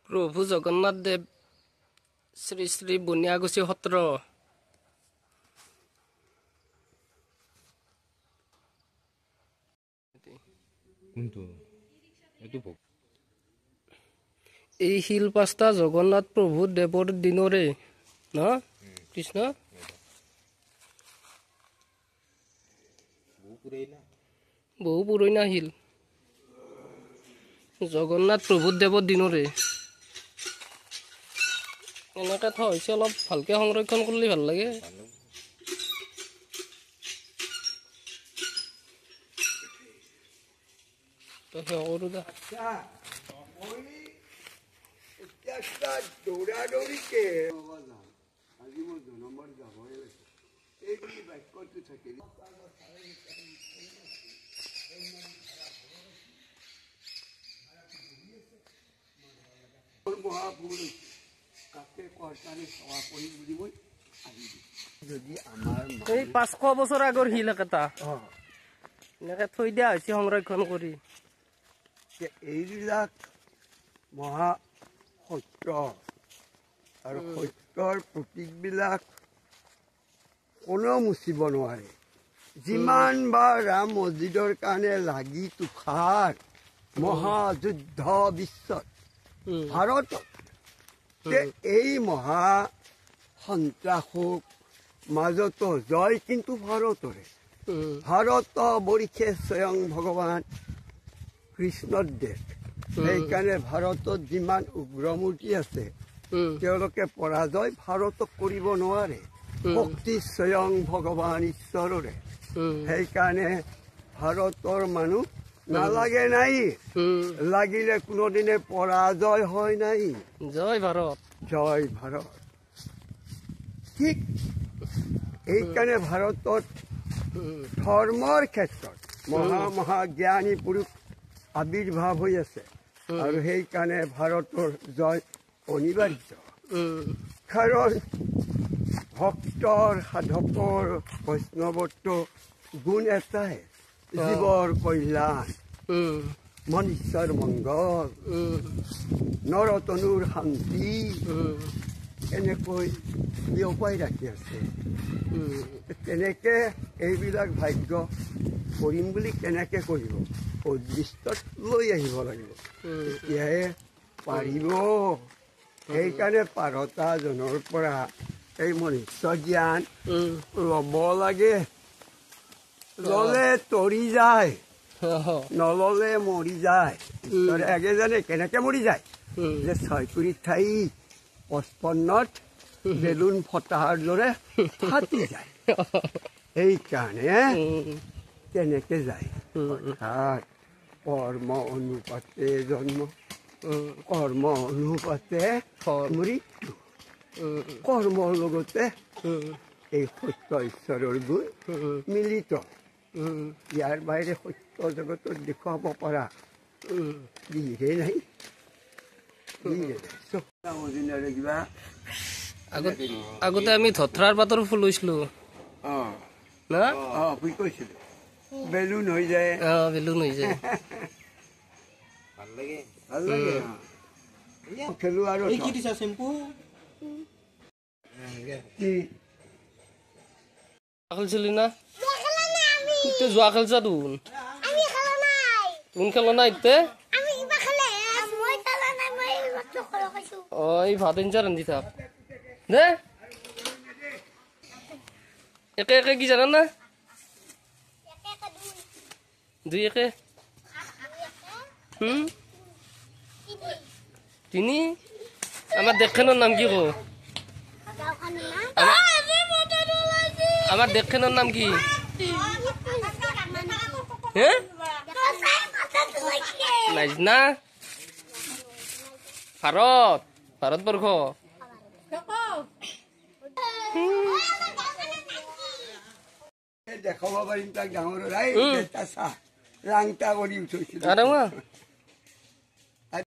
প্ৰভু জগন্নাথ দেব শ্ৰী শ্ৰী বুনিয়াগুছি সত্ৰ এই শিল পাঁচটা জগন্নাথ প্ৰভু দেৱৰ দিনৰে ন কৃষ্ণ বহু পুৰণা শিল জগন্নাথ প্ৰভু দেৱৰ দিনৰে এনেকে থোৱা হৈছে অলপ ভালকে সংৰক্ষণ কৰিলে ভাল লাগে তো হেৰু দা একটা দৌড়াদৌড়িকে আজি মোৰ জনমৰ যাবই এই কি বাক্যটো থাকে মহাপুৰুষ কাকে কৰ্তানে সেৱা কৰি বুলিবই আহিবি যদি আমাৰ এই 500 বছৰ আগৰ শিল এটা এনেকে থৈ দিয়া হৈছে সংৰক্ষণ কৰি এইবিলাক মহা সত্য আৰু সত্যৰ প্ৰতীকবিলাক কোনো মুচিব নোৱাৰে যিমান বা ৰাম মছজিদৰ কাৰণে লাগি তুষাৰ মহাযুদ্ধ বিশ্বত ভাৰতত এই মহা সন্ত্ৰাসক মাজতো জয় কিন্তু ভাৰতৰে ভাৰত বৰিষে স্বয়ং ভগৱান কৃষ্ণৰ দেশ সেইকাৰণে ভাৰতত যিমান উগ্ৰমূৰ্তি আছে তেওঁলোকে পৰাজয় ভাৰতক কৰিব নোৱাৰে শক্তি স্বয়ং ভগৱান ঈশ্বৰৰে সেইকাৰণে ভাৰতৰ মানুহ নালাগে নাই লাগিলে কোনোদিনে পৰাজয় হয় নাই জয় ভাৰত ঠিক এইকাৰণে ভাৰতত ধৰ্মৰ ক্ষেত্ৰত মহা জ্ঞানী পুৰুষ আবিৰ্ভাৱ হৈ আছে আৰু সেইকাৰণে ভাৰতৰ জয় অনিবাৰ্য কাৰণ ভক্তৰ সাধকৰ বৈষ্ণৱত্ব গুণ এটাই জীৱৰ কল্যাণ মনুষ্যৰ মংগল নৰতনুৰ শান্তি এনেকৈ বিয়পাই ৰাখি আছে তেনেকে এইবিলাক ভাগ্য কৰিম বুলি কেনেকে কৰিব উদ্দিষ্টত লৈ আহিব লাগিব তেতিয়াহে পাৰিব সেইকাৰণে পাৰতাজনৰ পৰা এই মনুষ্য জ্ঞান ল'ব লাগে ল'লে তৰি যায় নল'লে মৰি যায় আগে জানে কেনেকে মৰি যায় যে 6 ঠাই 55ত বেলুন ফটাৰ দৰে ফাটি যায় সেইকাৰণে তেনেকে যায় অৰ্থাৎ কৰ্ম অনুপাতে জন্ম কৰ্ম অনুপাতে মৃত্যু কৰ্মৰ লগতে এই সত্য ঈশ্বৰৰ গুণ মিলিত ইয়াৰ বাহিৰে সত্য জগতত দেখুৱাব পৰা বিহে নাই কিবা আগতে আমি ধথৰাৰ পাতৰ ফুল লৈছিলো কৈছিলো বেলুন হৈ যায় বেলুন হৈ যায় ভাল লাগে খেলো আৰু কি দিছা চেম্পু খেলছিলি না যোৱা খেলছা তোন তোন খেলা নাই এতিয়া এই ভাত আঞ্জা ৰান্ধি থাক দে একে একে কি জানা না দুই একে তিনি আমার দেখখানোর নাম কি গো আমার দেখখানোর নাম কি হ্যাঁ না ভারত ভারতবর্ষ দেখাব পাৰিম তাক ডাঙৰ ৰাংটা কৰি উঠিছিল